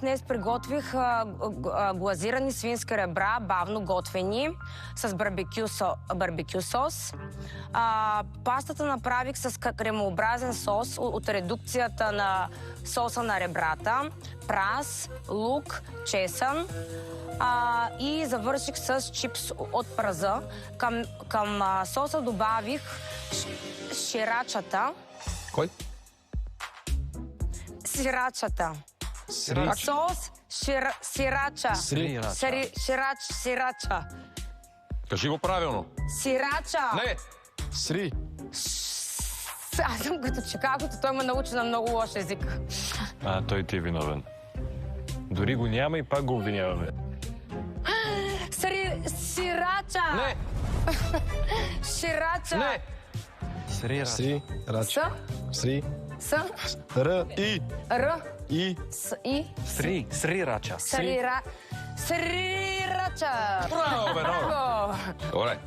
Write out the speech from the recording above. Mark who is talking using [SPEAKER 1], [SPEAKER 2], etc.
[SPEAKER 1] Днес приготвих глазирани свински ребра, бавно готвени, с барбекю сос. Пастата направих с кремообразен сос от редукцията на соса на ребрата, прас, лук, чесън. И завърших с чипс от праза. Към соса добавих ширачата.
[SPEAKER 2] Кой?
[SPEAKER 1] Сирачата. Сос, сирача. Сирача.
[SPEAKER 2] Кажи го правилно.
[SPEAKER 1] Сирача.
[SPEAKER 2] Не!
[SPEAKER 3] Сри.
[SPEAKER 1] Аз съм като Чикагото, той ме научи на много лош език.
[SPEAKER 3] Той ти е виновен. Дори го няма и пак го обвиняваме.
[SPEAKER 1] Сирача.
[SPEAKER 2] Не!
[SPEAKER 1] Ширача.
[SPEAKER 2] Не!
[SPEAKER 3] Сри.
[SPEAKER 1] С.
[SPEAKER 3] Сри.
[SPEAKER 1] С.
[SPEAKER 3] Р. И.
[SPEAKER 1] Р.
[SPEAKER 3] И.
[SPEAKER 1] С. И.
[SPEAKER 3] Срирача.
[SPEAKER 1] Срирача.
[SPEAKER 2] Браво, бе,
[SPEAKER 1] Браво.
[SPEAKER 2] Добре.